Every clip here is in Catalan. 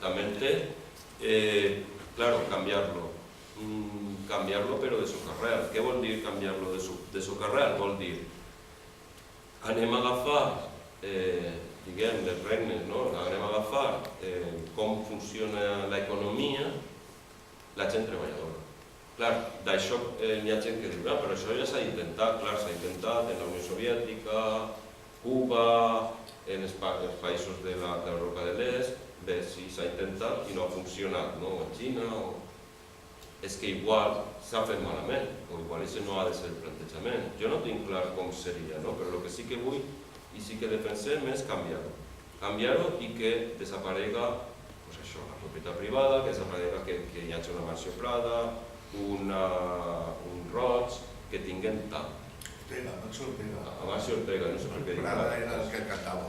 también claro, cambiarlo. Cambiarlo però de socarrel. Què vol dir canviar-lo de socarrel? Vol dir, anem a agafar, diguem, les regnes, anem a agafar com funciona l'economia, la gent treballadora. Clar, d'això n'hi ha gent que diu, però això ja s'ha intentat, clar, s'ha intentat en la Unió Soviètica, Cuba, en els països de l'Europa de l'Est, bé, sí, s'ha intentat i no ha funcionat, no? A Xina, és que igual s'ha fet malament, o igual això no ha de ser el plantejament. Jo no tinc clar com seria, però el que sí que vull i sí que defensem és canviar-ho. Canviar-ho i que desaparega la propietat privada, que desaparega que hi hagi una mansió Prada, un Roig, que tinguin tal. Amancio Ortega, no sé per què dic. Prada era el que cantava.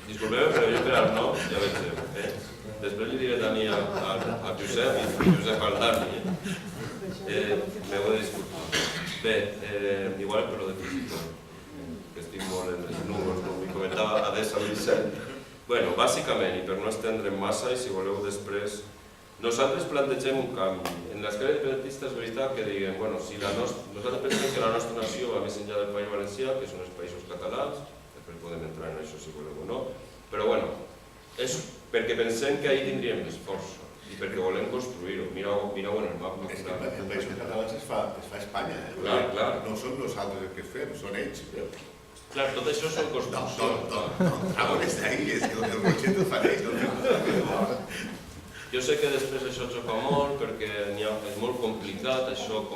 Disculpeu, però jo per el nom ja veig. Després li diré també a Josep i Josep al Dani. M'heu de disculpar. Bé, igual per lo de física, que estic molt en els números, com m'hi comentava Adessa Vicent. Bé, bàsicament, i per no estendre'm massa, i si voleu després, nosaltres plantegem un canvi. En l'esquerra independentista és veritat que diguem, si nosaltres pensem que la nostra nació va més enllà del País Valencià, que són els països catalans, després podem entrar en això si voleu o no, però és perquè pensem que ahí tindríem més força i perquè volem construir-ho. Mireu en el mapa. És que el país català es fa a Espanya, Clar. No són nosaltres els que fem, són ells. Clar, tot això són construccions. On està ahí? És que el Boixet ho fan ells. Jo sé que després això xoca molt perquè és molt complicat això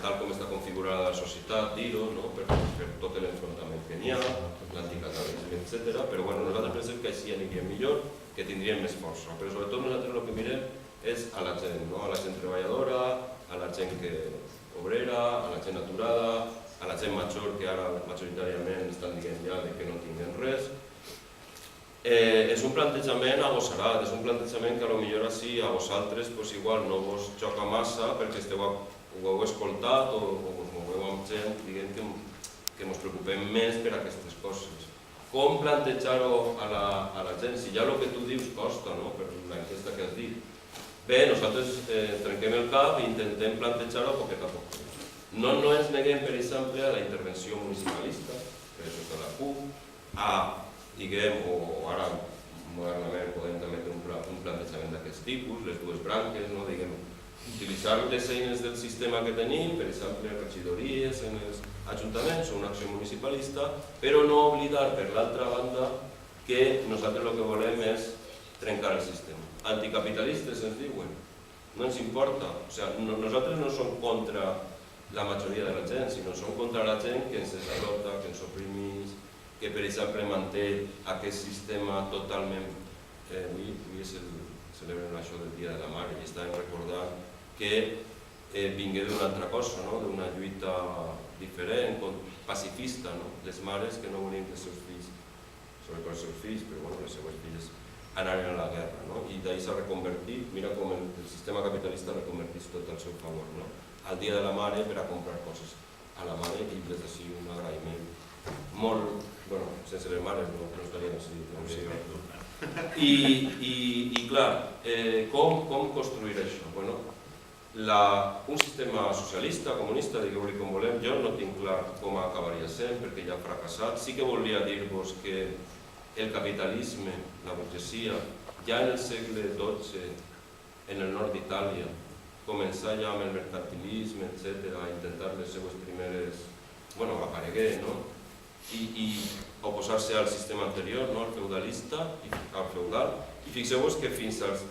tal com està configurada la societat, dir-ho, per tot l'enfrontament que n'hi ha, l'anticatalanisme, etc. Però nosaltres pensem que així aniríem millor, que tindríem més força. Però sobretot nosaltres el que mirem és a la gent, a la gent treballadora, a la gent obrera, a la gent aturada, a la gent major que ara majoritàriament estan dient ja que no tinguen res. És un plantejament agosarat, és un plantejament que potser així a vosaltres igual no vos xoca massa perquè ho heu escoltat o us moveu amb gent que ens preocupem més per aquestes coses. Com plantejar-ho a la gent? Si ja el que tu dius costa, per l'enquesta que has dit. Bé, nosaltres trenquem el cap i intentem plantejar-ho poquet a poc. No ens neguem, per exemple, a la intervenció municipalista, per això està la CUP, diguem, o ara modernament podem també fer un plantejament d'aquest tipus, les dues branques, diguem, utilitzar les eines del sistema que tenim, per exemple, regidories en els ajuntaments o una acció municipalista, però no oblidar, per l'altra banda, que nosaltres el que volem és trencar el sistema. Anticapitalistes ens diuen, no ens importa, nosaltres no som contra la majoria de la gent, sinó som contra la gent que ens desalota, que ens oprimís, que per exemple manté aquest sistema totalment... Avui celebrem això del Dia de la Mare i estàvem recordant que vingué d'una altra cosa, d'una lluita diferent, pacifista, les mares que no volien que els seus fills, sobretot els seus fills, però les seues filles anaren a la guerra i d'ahir s'ha reconvertit, mira com el sistema capitalista reconvertís tot al seu favor, al Dia de la Mare per a comprar coses a la mare i des d'ací un agraïment molt, sense les mares no estaríem així. I clar, com construir això? Un sistema socialista, comunista, digueu-li com volem, jo no tinc clar com acabaria sent perquè ja ha fracassat. Sí que volia dir-vos que el capitalisme, la burgesia, ja en el segle XII, en el nord d'Itàlia, començar ja amb el mercantilisme, etc., a intentar les seues primeres... aparegué, i oposar-se al sistema anterior, al feudalista, al feudal, i fixeu-vos que fins als...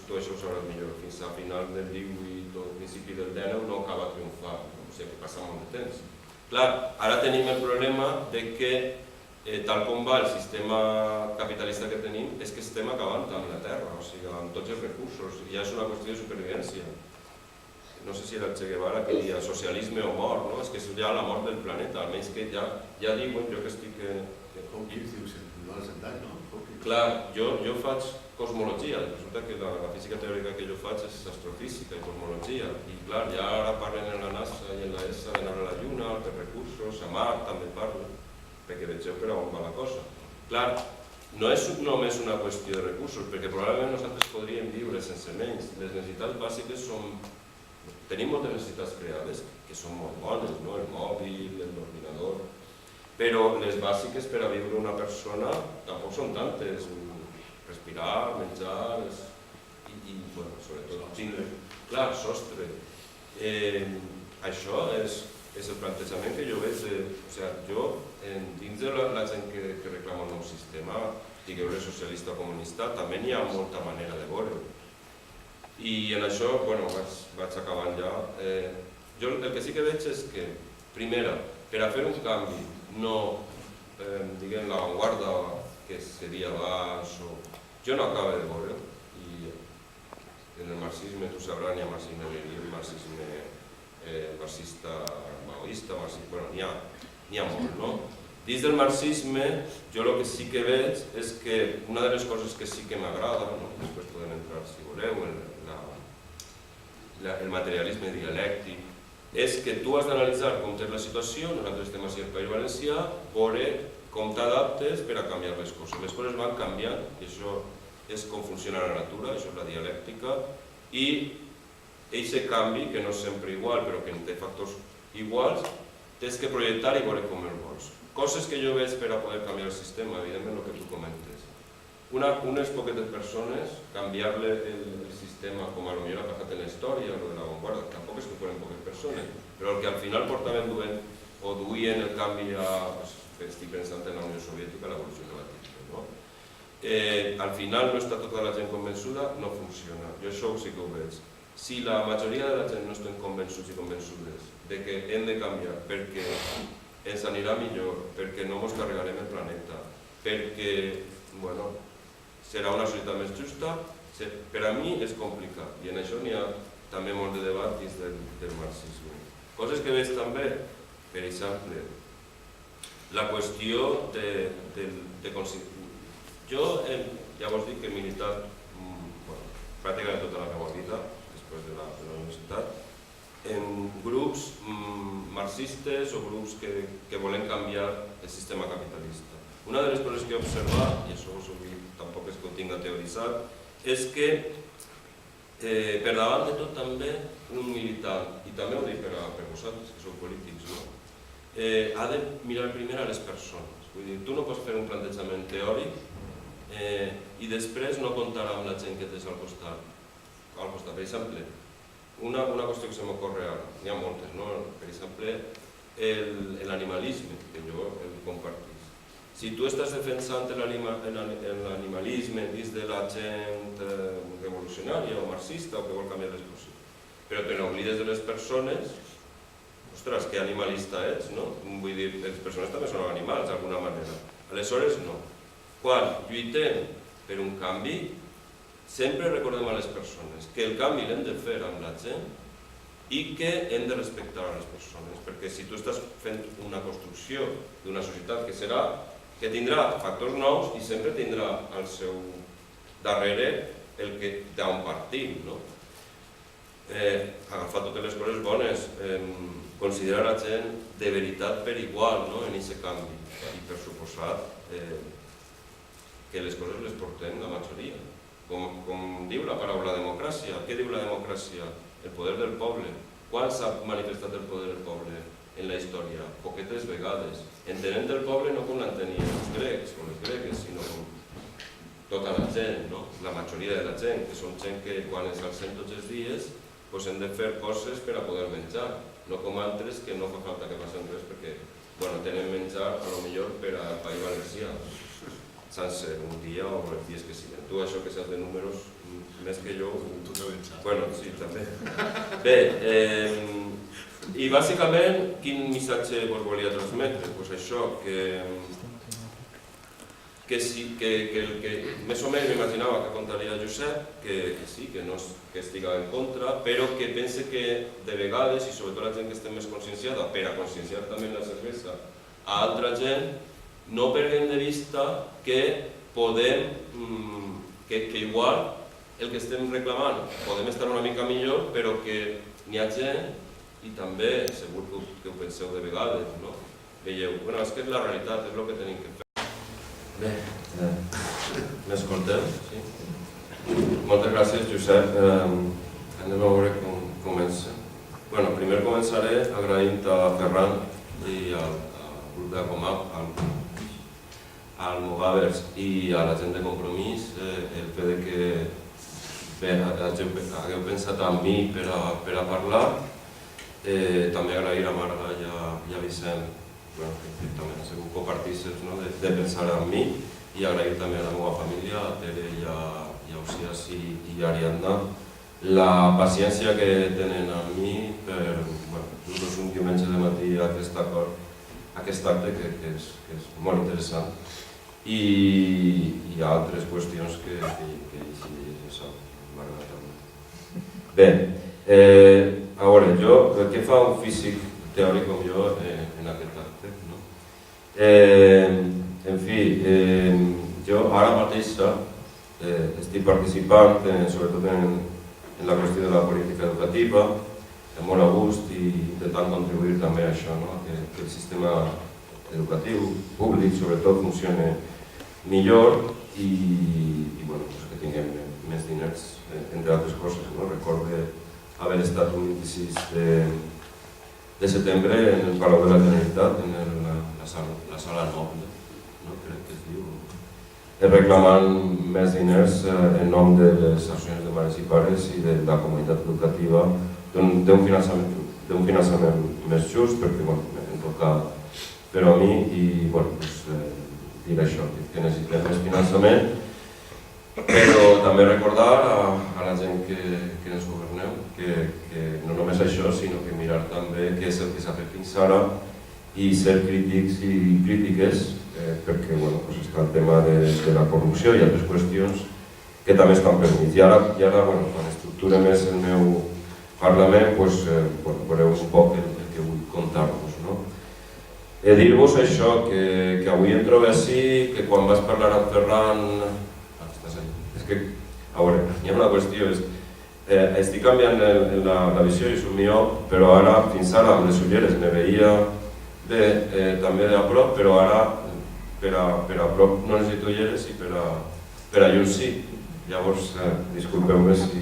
tu això ho sabràs millor, fins a final del 18 o principi del 19 no acaba triomfar, o sigui que passa molt de temps. Clar, ara tenim el problema de que tal com va el sistema capitalista que tenim és que estem acabant amb la terra, o sigui, amb tots els recursos, ja és una qüestió de supervivència. No sé si era el Che Guevara que deia socialisme o mort, és que és ja la mort del planeta, almenys que ja diuen, jo que estic... Com dius, no has entrat, no? Clar, jo faig cosmologia, resulta que la física teòrica que jo faig és astrofísica i cosmologia, i clar, ja ara parlen en la NASA i en la ESA d'anar a la Lluna, per recursos, a Mart també parlen, perquè vegeu per on va la cosa. Clar, no és només una qüestió de recursos, perquè probablement nosaltres podríem viure sense menys. Les necessitats bàsiques són... Tenim moltes necessitats creades, que són molt bones, no? El mòbil, l'ordinador... Però les bàsiques per a viure una persona tampoc són tantes. Respirar, menjar... I, bueno, sobretot, tindre... Clar, sostre. Això és el plantejament que jo veig. Jo, dins de la gent que reclama un nou sistema, digueu-le socialista o comunista, també n'hi ha molta manera de veure. I en això, bueno, vaig acabant ja. Jo el que sí que veig és que, primera, per a fer un canvi, no, diguem, l'avantguarda, que seria baix, jo no acabo de veure, i en el marxisme, tu sabràs, n'hi ha marxisme lenin, marxisme marxista maoista, bueno, n'hi ha molt, no? Dins del marxisme, jo el que sí que veig és que una de les coses que sí que m'agrada, després podem entrar, si voleu, el materialisme dialèctic, és que tu has d'analitzar com és la situació, nosaltres estem així al País Valencià, veure com t'adaptes per a canviar les coses. Les coses van canviant, i això és com funciona la natura, això és la dialèctica, i aquest canvi, que no és sempre igual, però que té factors iguals, tens que projectar i veure com el vols. Coses que jo veig per a poder canviar el sistema, evidentment el que tu comentes. Unes poquetes persones, canviar-le el sistema, com a potser ha passat en la història, o de l'avantguarda, tampoc és que foren poques persones, però el que al final portaven o duien el canvi a, estic pensant en la Unió Soviètica, l'evolució que va tindre, no? Al final no està tota la gent convençuda, no funciona. Jo això sí que ho veig. Si la majoria de la gent no estem convençuts i convençudes de que hem de canviar perquè ens anirà millor, perquè no ens carregarem el planeta, perquè serà una societat més justa, per a mi és complicat. I en això n'hi ha també molt de debat dins del marxisme. Coses que veig també, per exemple, la qüestió de... Jo ja vos dic que he militat pràcticament tota la meva vida, després de la universitat, en grups marxistes o grups que volen canviar el sistema capitalista. Una de les coses que he observat, i això tampoc és que ho tinc a teoritzar, és que per davant de tot també un militant, i també ho dic per vosaltres, que sou polítics, ha de mirar primer a les persones. Vull dir, tu no pots fer un plantejament teòric i després no comptar amb la gent que tens al costat. Per exemple, una qüestió que se m'ocorre ara, n'hi ha moltes, per exemple, l'animalisme, que jo el compartís. Si tu estàs defensant l'animalisme dins de la gent revolucionària o marxista o que vol canviar les coses, però te n'oblides de les persones, ostres, que animalista ets, no? Vull dir, les persones també són animals, d'alguna manera. Aleshores, no. Quan lluitem per un canvi, sempre recordem a les persones que el canvi l'hem de fer amb la gent i que hem de respectar a les persones, perquè si tu estàs fent una construcció d'una societat que tindrà factors nous i sempre tindrà al seu darrere el que d'on partim, no? Agafar totes les coses bones, considerar la gent de veritat per igual en aquest canvi i per suposat que les coses les portem la majoria. Com diu la paraula democràcia. Què diu la democràcia? El poder del poble. Quan s'ha manifestat el poder del poble en la història? Poquetes vegades. Entenent el poble no com l'entenien els grecs o les gregues, sinó com tota la gent, la majoria de la gent, que són gent que quan ens alcem tots els dies hem de fer coses per a poder menjar, no com altres que no fa falta que facin res perquè tenen menjar a lo millor per al País Valencià, sense un dia o els dies que siguin. Tu això que saps de números, més que jo... Tu te ben saps. Bueno, sí, també. Bé, i bàsicament, quin missatge vos volia transmetre? Doncs això, que més o menys m'imaginava que contaria Josep, que sí, que no estiga en contra, però que pense que de vegades, i sobretot la gent que estem més conscienciada, per a conscienciar també la cervesa a altra gent, no perdem de vista que podem, que igual el que estem reclamant podem estar una mica millor, però que n'hi ha gent, i també segur que ho penseu de vegades, veieu, és que és la realitat, és el que tenim que fer. Bé, M'escolteu? Sí? Moltes gràcies, Josep. Hem de veure com comença. Bueno, primer començaré agraint a Ferran i al grup de Comap, al Movavers i a la gent de Compromís el fet que hagueu pensat en mi per a parlar. També agrair a Marga i a Vicent, que també han sigut copartíceps de pensar en mi, i agrair també a la meva família, a Tere i a Usias i a Ariadna, la paciència que tenen amb mi per dur-los un diumenge de matí a aquest acte que és molt interessant, i altres qüestions que això m'agrada també. Bé, a veure, què fa un físic teòric com jo en aquest acte? En fi, jo ara mateix estic participant sobretot en la qüestió de la política educativa, molt a gust i intentant contribuir també a això, que el sistema educatiu públic sobretot funcioni millor i que tinguem més diners, entre altres coses. Recordo haver estat un 26 de setembre en el Palau de la Generalitat, en la sala noble, crec que es diu, reclamant més diners en nom de les associacions de mares i pares i de la comunitat educativa, d'un finançament més just, perquè em toca fer-ho a mi i dir això, que necessitem més finançament, però també recordar a la gent que ens governeu que no només això, sinó que mirar també què és el que s'ha fet fins ara i ser crítics i crítiques, perquè està el tema de la corrupció i altres qüestions que també estan permits. I ara, quan estructure més el meu Parlament, veureu un poc el que vull contar-vos. Dir-vos això, que avui em trobo així, que quan vas parlar amb Ferran... És que, a veure, hi ha una qüestió, estic canviant la visió i soc miop, però ara, fins ara, amb les ulleres me veia també de a prop, però ara per a prop no necessito ulleres i per a llum sí. Llavors, disculpeu-me si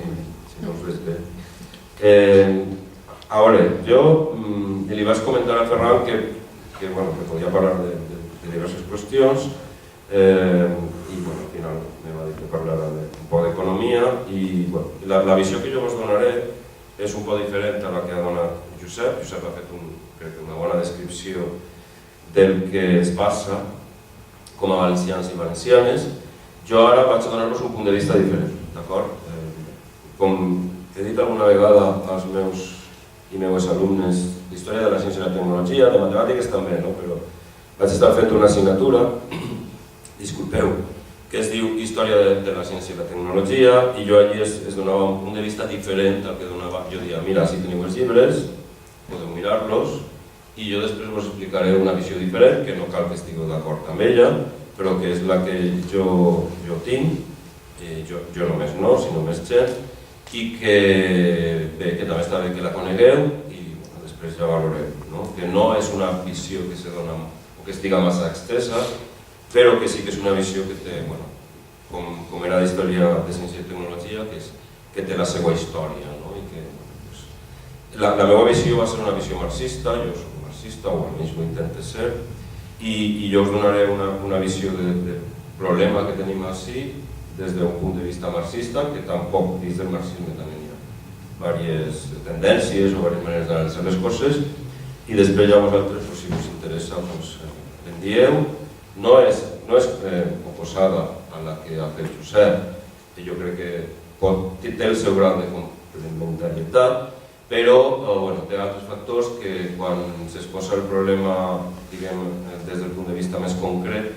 no us veig bé. A veure, jo li vaig comentar a Ferran que podia parlar de diverses qüestions i al final me va dir que parlara un poc d'economia i la visió que jo vos donaré és un poc diferent a la que ha donat Josep. Josep ha fet una bona descripció del que es passa com a valencians i valencianes. Jo ara vaig a donar-vos un punt de vista diferent, d'acord? Com he dit alguna vegada als meus i meues alumnes d'Història de la Ciència i la Tecnologia, de Matemàtiques també, però vaig estar fent una assignatura, disculpeu, que es diu Història de la Ciència i la Tecnologia, i jo allí es donava un punt de vista diferent al que donava. Jo dia, mira, si teniu els llibres, podeu mirar-los, i jo després vos explicaré una visió diferent, que no cal que estigueu d'acord amb ella, però que és la que jo tinc, jo només no, sinó més gent, i que també està bé que la conegueu i després ja valorem, que no és una visió que se dona o que estiga massa extensa, però que sí que és una visió que té, com era d'Història de Ciència i Tecnologia, que té la seva història. La meva visió va ser una visió marxista, jo soc marxista, o almenys ho intento ser, i jo us donaré una visió del problema que tenim així des d'un punt de vista marxista, que tampoc dins del marxisme també hi ha diverses tendències o diverses maneres d'analitzar les coses, i després ja vosaltres, si us interessa, en dieu. No és oposada a la que ha fet Josep, que jo crec que té el seu grau de complementarietat, però té altres factors que quan s'exposa el problema des del punt de vista més concret,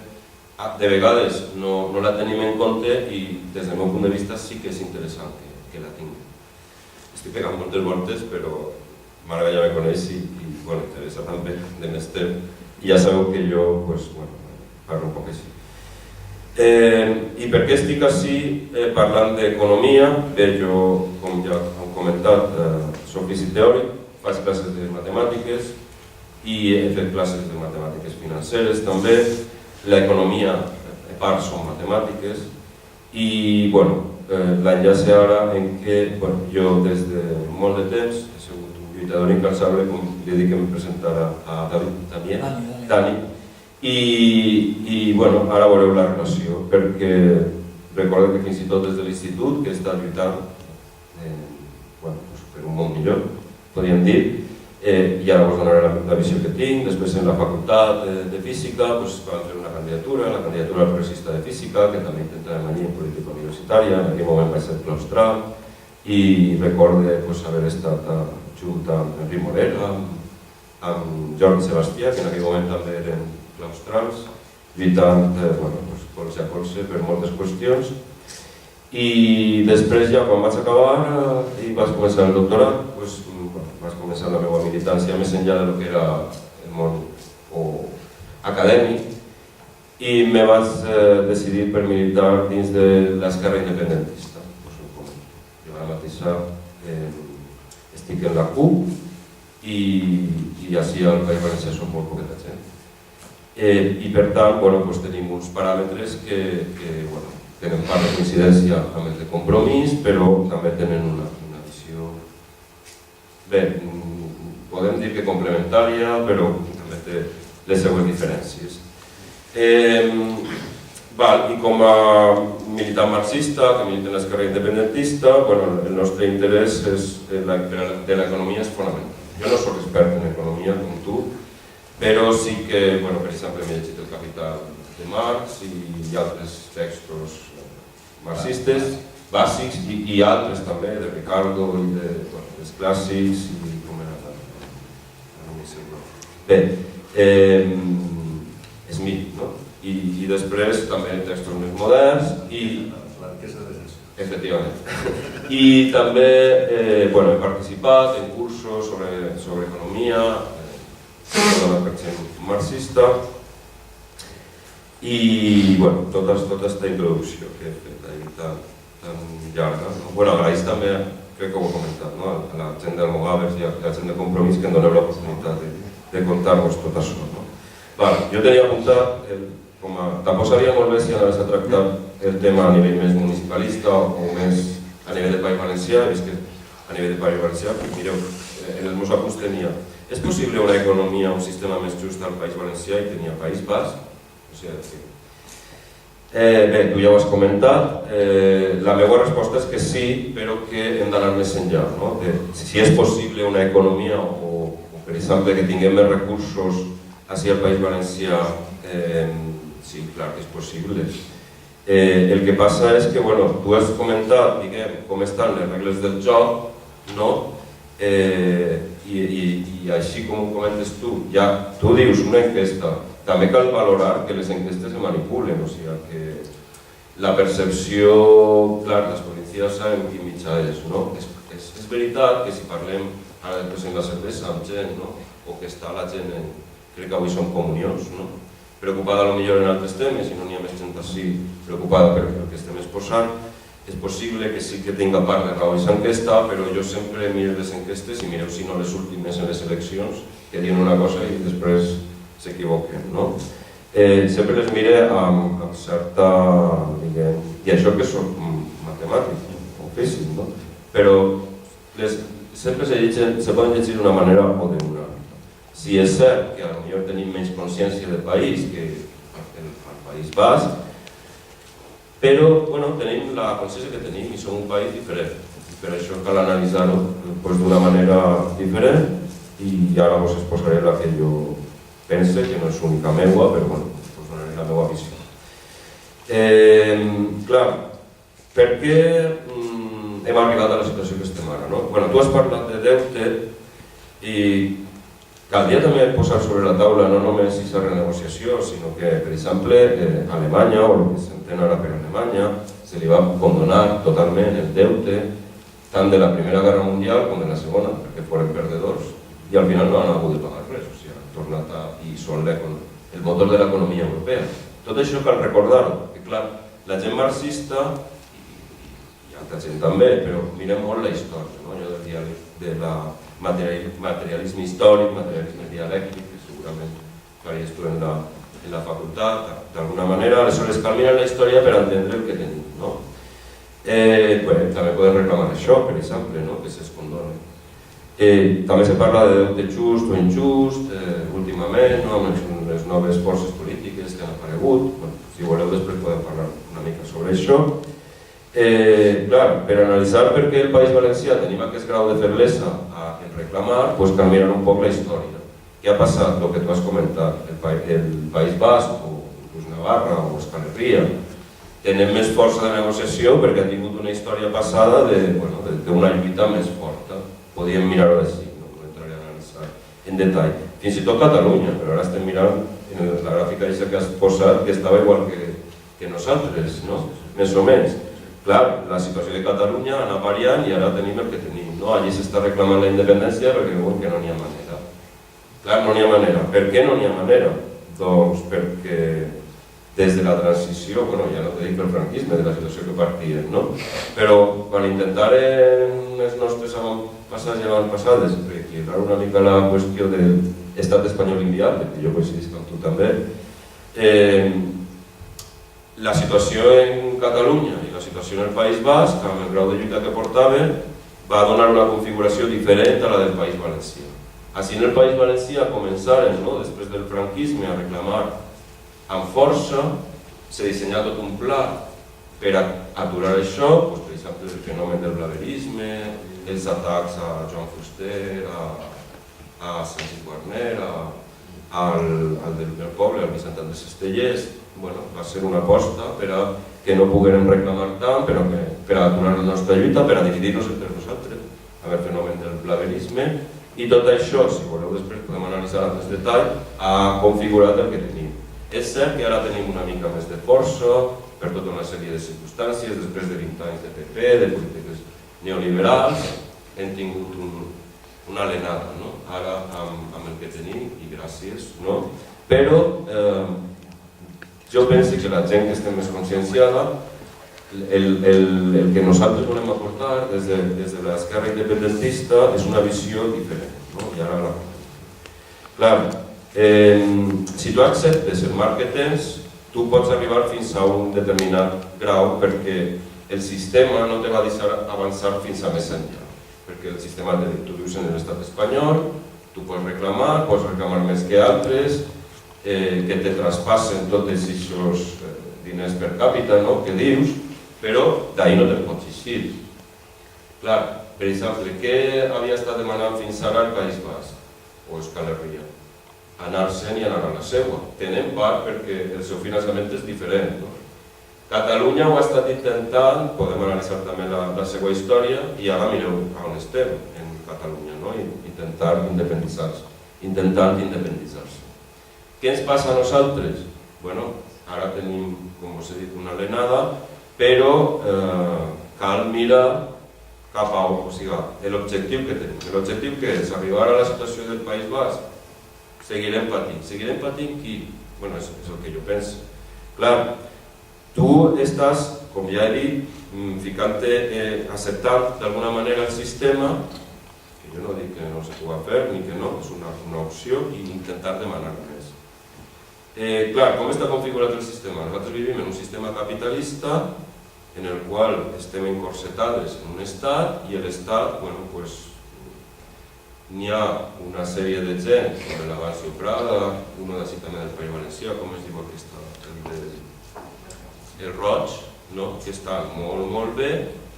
de vegades no la tenim en compte i des del meu punt de vista sí que és interessant que la tingui. Estic pegant moltes voltes, però Marga ja me coneix i Teresa també, de més temps, i ja sabeu que jo parlo un poc així. I per què estic així parlant d'economia? Bé, jo, com ja heu comentat, soc físic teòric, faig classes de matemàtiques i he fet classes de matemàtiques financeres també. L'economia part són matemàtiques, i bueno, l'enllaç ara en què jo des de molt de temps he sigut un lluitador incansable, com li dic que em presentara a Dani, i bueno, ara veureu la relació, perquè recordo que fins i tot des de l'institut, que està lluitant per un món millor, podríem dir, i ara us donaré la visió que tinc. Després en la facultat de física vam fer una candidatura, la candidatura al progressista de física, que també intentàvem allí en política universitària. En aquell moment vaig ser claustral i recordo haver estat junt amb Enric Morera, amb Jordi Sebastià, que en aquell moment també eren claustrals, lluitant colze a colze per moltes qüestions. I després ja quan vaig acabar i vaig començar el doctorat, vaig començar la meva militància més enllà del que era el món acadèmic, i me vaig decidir per militar dins de l'esquerra independentista. Jo ara mateixa estic en la CUP i així al País Valencià som molt poqueta gent. I per tant tenim uns paràmetres que tenen part de coincidència amb el de compromís, però també tenen una visió, bé, podem dir que complementària, però també té les seues diferències. I com a militant marxista, que milita en l'esquerra independentista, el nostre interès de l'economia és fonamental. Jo no soc expert en economia com tu, però sí que, per exemple, m'he llegit El Capital de Marx i altres textos marxistes bàsics i altres també, de Ricardo i dels clàssics i com era bé, Smith, no? I després també textos més moderns i efectivament. I també he participat en cursos sobre economia, per exemple, marxista, i tota aquesta introducció que he fet ahir tan llarga. Agraeix també, crec que ho he comentat, a la gent d'Almogàvers i a la gent de Compromís que em doneu l'oportunitat de contar-vos tot això. Jo tenia apuntat, tampoc sabia molt bé si anaves a tractar el tema a nivell més municipalista o més a nivell de País Valencià. He vist que a nivell de País Valencià, mireu, en els meus apunts tenia: és possible una economia, un sistema més just al País Valencià, i tenia País Basc. Bé, tu ja ho has comentat. La meva resposta és que sí, però que hem d'anar més enllà. Si és possible una economia o, per exemple, que tinguem més recursos així al País Valencià, sí, clar que és possible. El que passa és que, tu has comentat, com estan les regles del joc, i així com ho comentes tu, ja tu dius una enquesta, també cal valorar que les enquestes se manipulen, o sigui que la percepció, clar, les policies saben quin mitjà és, no? És veritat que si parlem ara després en la cervesa amb gent, o que està la gent, crec que avui són comunions, preocupada potser en altres temes, i no n'hi ha més gent així preocupada per el que estem exposant, és possible que sí que tinga part de raó aquesta enquesta, però jo sempre miro les enquestes i mireu si no les últimes en les eleccions, que diuen una cosa i després s'equivoquen. Sempre les mire amb certa, i això que soc matemàtic o físic, però sempre se poden llegir d'una manera o d'una. Si és cert que potser tenim menys consciència del país que el País Basc, però tenim la consciència que tenim i som un país diferent. Per això cal analitzar-ho d'una manera diferent, i ara us exposaré la que jo pense, que no és única meua, però us donaré la meva visió. Clar, per què hem arribat a la situació que estem ara? Tu has parlat de deute i caldria també posar sobre la taula no només aquesta renegociació, sinó que, per exemple, a Alemanya, o el que s'entén ara per Alemanya, se li va condonar totalment el deute tant de la Primera Guerra Mundial com de la Segona, perquè foren perdedors, i al final no han hagut de pagar res, o sigui, han tornat i són el motor de l'economia europea. Tot això cal recordar-ho, que clar, la gent marxista, i altra gent també, però mirem molt la història, allò del materialisme històric, materialisme dialèctic, que segurament faries tu en en la facultat, d'alguna manera, aleshores cal mirar la història per entendre el que tenim, no? També podem reclamar això, per exemple, que se'ls condoni. També se parla de deute just o injust, últimament, amb les noves forces polítiques que han aparegut. Si voleu, després podem parlar una mica sobre això. Clar, per analitzar per què el País Valencià tenim aquest grau de feblesa en reclamar, cal mirar un poc la història. Què ha passat? El que tu has comentat, el País Basc, o inclús Navarra, o Euskal Herria, tenen més força de negociació perquè ha tingut una història passada d'una lluita més forta. Podíem mirar-ho així, no entraré a analitzar en detall. Fins i tot Catalunya, però ara estem mirant en la gràfica que has posat que estava igual que nosaltres, més o menys. Clar, la situació de Catalunya ha anat variant i ara tenim el que tenim. Allí s'està reclamant la independència perquè diuen que no n'hi ha manera. Clar, no n'hi ha manera. Per què no n'hi ha manera? Doncs perquè des de la transició, ja no te dic pel franquisme, de la situació que partíem, però quan intentaren els nostres avantpassats i avantpassades equilibrar una mica la qüestió de l'estat espanyol inviable, que jo coincidís amb tu també, la situació en Catalunya i la situació en el País Basc, amb el grau de lluita que portaven, va donar una configuració diferent a la del País Valencià. Així en el País Valencià començaren, després del franquisme, a reclamar amb força, s'ha dissenyat tot un pla per aturar això, per exemple el fenomen del blaverisme, els atacs a Joan Fuster, a Sánchez Guarner, al del meu poble, al Vicent Andrés Estellers. Va ser una aposta per a que no poguérem reclamar tant, per a aturar la nostra lluita, per a dividir-nos entre nosaltres, amb el fenomen del blaverisme, i tot això, si voleu després podem analitzar amb més detall, ha configurat el que tenim. És cert que ara tenim una mica més de força per tota una sèrie de circumstàncies, després de 20 anys de PP, de polítiques neoliberals, hem tingut una alenada, ara amb el que tenim, i gràcies, però jo penso que la gent que estem més conscienciada, el que nosaltres volem aportar des de l'esquerra independentista és una visió diferent, i ara la clar, si tu acceptes el marc que tens, tu pots arribar fins a un determinat grau perquè el sistema no te va deixar avançar fins a més enllà. Perquè el sistema, tu vius en l'estat espanyol, tu pots reclamar més que altres, que te traspassen tots aquests diners per càpita que dius, però d'ahir no te'n pots eixir. Clar, per exemple, què havia estat demanant fins ara el País Basc o Euskal Herria? Anar-se'n i anar a la seua. Tenen part perquè el seu finançament és diferent. Catalunya ho ha estat intentant, podem analitzar també la seva història, i ara mireu on estem, en Catalunya, intentant independitzar-se. Què ens passa a nosaltres? Ara tenim, com us he dit, una alenada, però cal mirar cap a l'objectiu que tenim. L'objectiu que és arribar a la situació del País Basc, seguirem patint. Seguirem patint qui? És el que jo penso. Clar, tu estàs, com ja he dit, acceptant d'alguna manera el sistema, que jo no dic que no se pugui fer, ni que no, és una opció, i intentar demanar més. Clar, com està configurat el sistema? Nosaltres vivim en un sistema capitalista en el qual estem encorsetades en un estat, i l'estat, n'hi ha una sèrie de gent, com l'Avancio Prada, uno d'ací també del País Valencià, com es diu aquesta, el Roig, que estan molt bé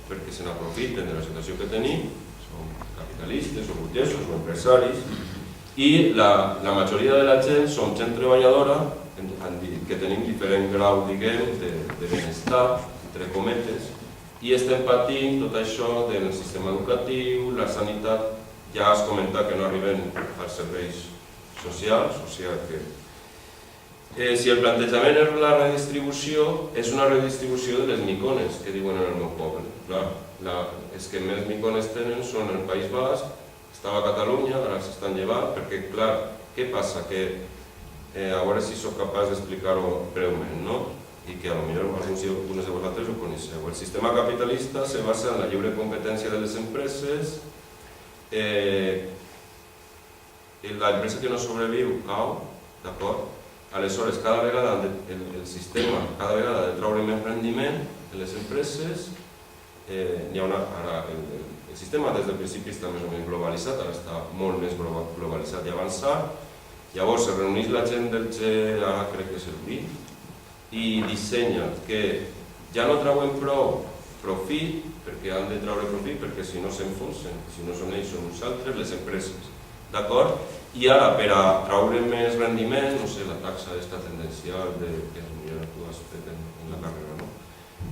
perquè se n'aprofiten de la situació que tenim, són capitalistes o burgesos o empresaris, i la majoria de la gent som gent treballadora que tenim diferent grau, diguem, de benestar, entre cometes, i estem patint tot això del sistema educatiu, la sanitat. Ja has comentat que no arribem als serveis socials, o sigui que si el plantejament és la redistribució, és una redistribució de les micones que diuen en el meu poble. Els que més micones tenen són el País Basc, estava a Catalunya, ara s'estan llevant, perquè, clar, què passa? A veure si soc capaç d'explicar-ho breument, i que potser alguns de vosaltres ho coneixeu. El sistema capitalista se basa en la lliure competència de les empreses. L'empresa que no sobreviu cau, d'acord? Aleshores, cada vegada el sistema ha de treure més rendiment en les empreses. Hi ha ara el sistema des del principi està més o menys globalitzat, ara està molt més globalitzat i avançat. Llavors es reuneix la gent del G, ara crec que és el 20, i dissenya que ja no treuen prou profit, perquè han de treure profit, perquè si no s'enfonsen, si no són ells, són uns altres, les empreses. D'acord? I ara, per a treure més rendiment, no sé, la taxa està tendencial, que potser tu has fet en la carrera, no?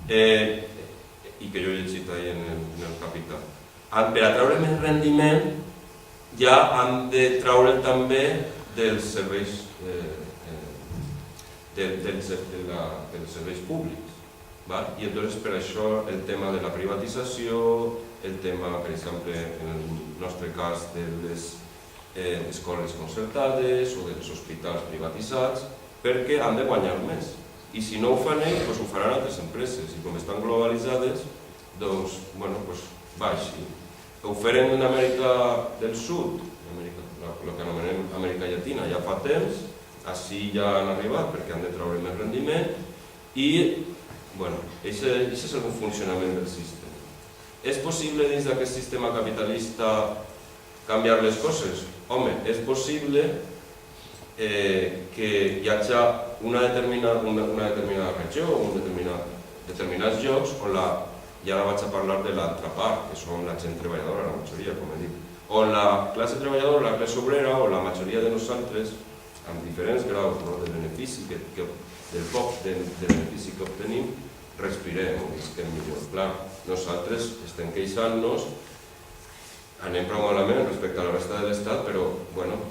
I que jo he llegit ahir en el Capital. Per a treure més rendiment, ja han de treure també dels serveis públics. I entonces per això el tema de la privatització, el tema, per exemple, en el nostre cas de les escoles concertades o dels hospitals privatitzats, perquè han de guanyar més. I si no ho fan ells, ho faran altres empreses. I com estan globalitzades, doncs, va així. Ho feren en Amèrica del Sud, el que anomenem Amèrica Llatina, ja fa temps, així ja han arribat perquè han de treure més rendiment i això és el funcionament del sistema. És possible dins d'aquest sistema capitalista canviar les coses? Home, és possible que hi hagi una determinada regió o determinats llocs on i ara vaig a parlar de l'altra part, que són la gent treballadora, la majoria, com he dit, on la classe treballadora, la classe obrera o la majoria de nosaltres, amb diferents graus de benefici, del poc de benefici que obtenim, respirem o visquem millor. Clar, nosaltres estem queixant-nos, anem prou malament respecte a la resta de l'Estat, però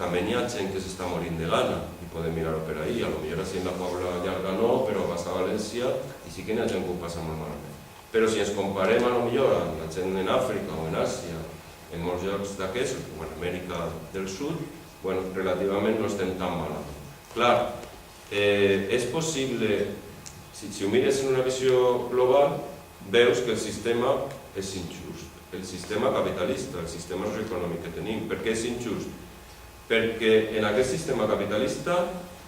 també hi ha gent que s'està morint de gana i podem mirar-ho per ahir. Potser així en la Pobla Llarga no, però vas a València i sí que hi ha gent que ho passa molt malament. Però si ens comparem potser amb la gent en Àfrica o en Àsia, en molts llocs d'aquests, o en Amèrica del Sud, relativament no estem tan malament. Clar, és possible, si ho mires en una visió global, veus que el sistema és injust. El sistema capitalista, el sistema socioeconòmic que tenim. Per què és injust? Perquè en aquest sistema capitalista,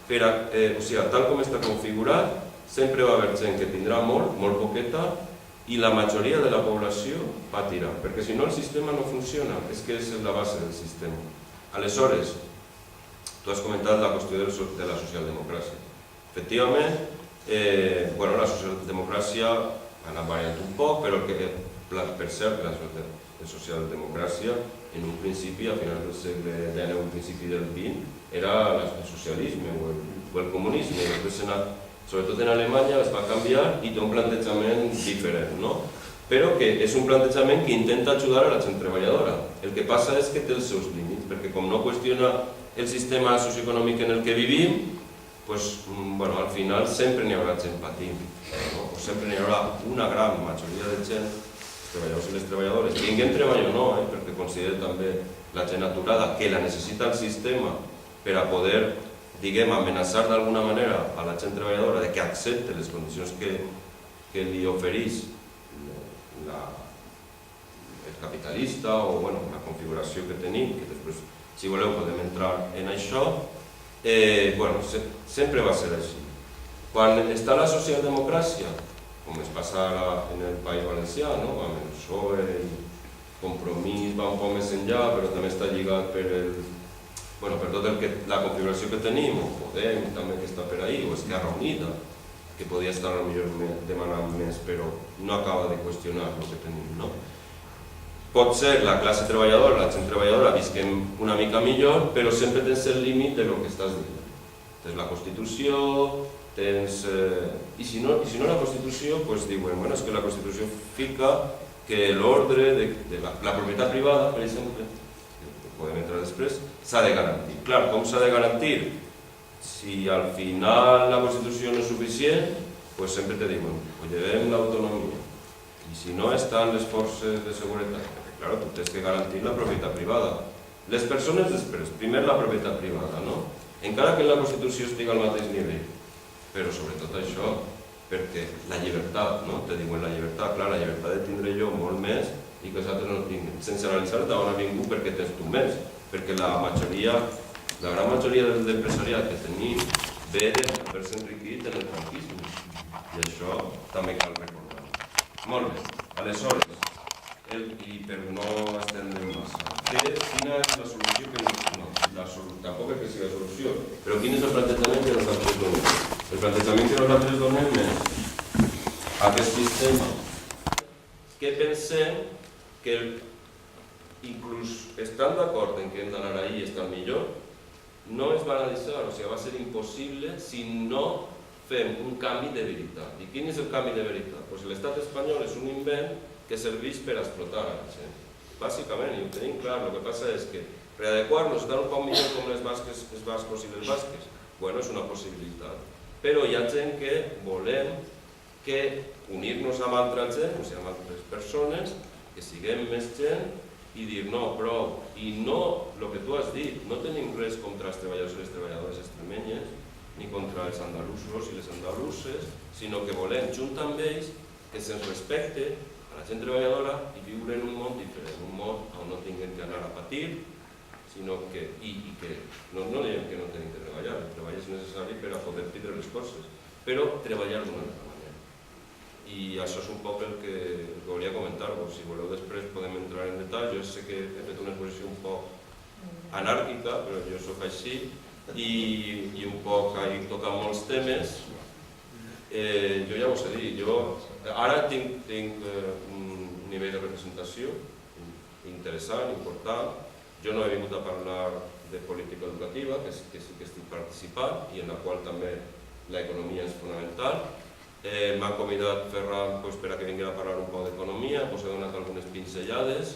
tal com està configurat, sempre va haver gent que tindrà molt poqueta, i la majoria de la població patirà, perquè si no el sistema no funciona, és que és la base del sistema. Aleshores, tu has comentat la qüestió de la socialdemocràcia. Efectivament, la socialdemocràcia ha anat variant un poc, però per cert, la socialdemocràcia en un principi, a finals del segle XIX o principi del XX, era el socialisme o el comunisme. Sobretot en Alemanya es va canviar i té un plantejament diferent, però que és un plantejament que intenta ajudar a la gent treballadora. El que passa és que té els seus límits, perquè com no qüestiona el sistema socioeconòmic en el que vivim, al final sempre n'hi haurà gent patint, o sempre n'hi haurà una gran majoria de gent, els treballadors i les treballadores, tinguin treball o no, perquè considera també la gent aturada que la necessita el sistema per a poder amenaçar d'alguna manera a la gent treballadora que accepti les condicions que li ofereix el capitalista o la configuració que tenim, que després, si voleu, podem entrar en això, sempre va ser així. Quan està la socialdemocràcia, com es passa ara en el País Valencià, amb el PSOE, Compromís va un poc més enllà, però també està lligat per tota la configuració que tenim, o Podem també que està per ahí, o Esquerra Unida, que podia estar potser demanant més, però no acaba de qüestionar el que tenim. Pot ser la classe treballadora, la gent treballadora, visquem una mica millor, però sempre tens el límit de lo que estàs dient. Tens la Constitució, i si no la Constitució, diuen, és que la Constitució fica que l'ordre de la propietat privada, per exemple, podem entrar després, s'ha de garantir. Clar, com s'ha de garantir? Si al final la Constitució no és suficient, sempre te diuen, llevem l'autonomia. I si no estan les forces de seguretat, perquè clar, tu tens que garantir la propietat privada. Les persones després, primer la propietat privada, encara que en la Constitució estigui al mateix nivell, però sobretot això, perquè la llibertat, te diuen la llibertat, clar, la llibertat de tindre jo molt més i que els altres no tinguin. Sense analitzar d'on ha vingut perquè tens tu més, perquè la gran majoria de l'empresariat que tenim ve d'haver-se enriquit en el franquisme. I això també cal recordar. Molt bé, aleshores, i per no estendre massa, quina és la solució que tampoc és que sigui la solució, però quin és el plantejament que nosaltres donem? El plantejament que nosaltres donem és aquest sistema que pensem que inclús estant d'acord en que hem d'anar ahí i estar millor, no es banalitzar, o sigui, va ser impossible si no fem un canvi de veritat. I quin és el canvi de veritat? Doncs l'estat espanyol és un invent que serveix per explotar a la gent. Bàsicament, i ho tenim clar, el que passa és que readequar-nos, estar un poc millor com els bascos i les basques, bueno, és una possibilitat. Però hi ha gent que volem que unir-nos amb altra gent, o sigui, amb altres persones, que siguem més gent i dir no, prou. I no, el que tu has dit, no tenim res contra els treballadors i les treballadores extremenyes, ni contra els andalusos i les andaluses, sinó que volem, junt amb ells, que se'ns respecte a la gent treballadora i viure en un món diferent, un món on no tinguem que anar a patir, sinó que, no diem que no tenim que treballar, el treball és necessari per a poder tindre les coses, però treballar d'una altra manera. I això és un poc el que volia comentar-vos, si voleu després podem entrar en detall, jo sé que he fet una exposició un poc anàrquica, però jo soc així, i un poc he tocat molts temes. Jo ja us he dit, jo ara tinc un nivell de representació interessant, important. Jo no he vingut a parlar de política educativa, que sí que estic participant i en la qual també l'economia és fonamental. M'ha convidat Ferran per a que vingui a parlar un poc d'economia, he donat algunes pinzellades,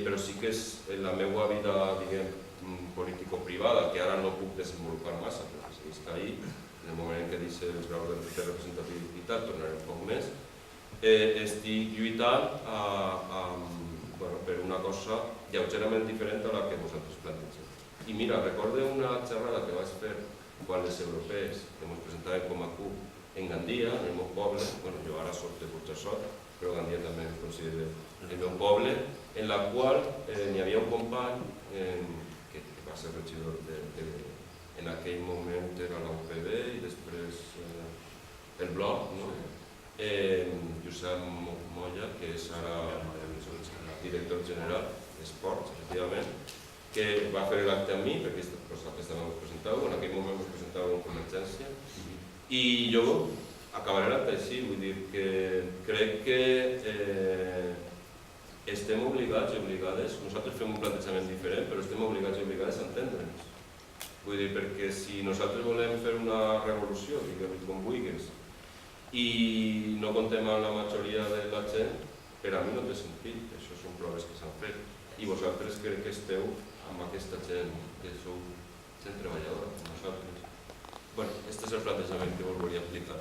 però sí que és la meva vida, diguem, político-privada, que ara no puc desenvolupar massa, perquè segueix ahí, en el moment en què deixi els graus de representativitat, tornaré un poc més. Estic lluitant per una cosa lleugerament diferent a la que vosaltres plantegeu. I mira, recorde una xerrada que vaig fer quan les europees que ens presentaven com a CUP en Gandia, en el meu poble, jo ara soc de Burjassot, però Gandia també es considera el meu poble, en la qual n'hi havia un company que va ser regidor en aquell moment era la UPD i després el Bloc, Josep Molla, que és ara director general d'Esports, efectivament, que va fer l'acte amb mi, perquè aquesta no us presentàveu, en aquell moment us presentàveu en Convergència, i jo acabaré l'acte així, vull dir que crec que estem obligats i obligades, nosaltres fem un plantejament diferent, però estem obligats i obligades a entendre'ns. Vull dir, perquè si nosaltres volem fer una revolució, diguem-ho com vulguis, i no contem amb la majoria de la gent, per a mi no té sentit, això són proves que s'han fet. I vosaltres crec que esteu amb aquesta gent, que sou gent treballadora, com nosaltres. Bé, aquest és el plantejament que vos volia explicar.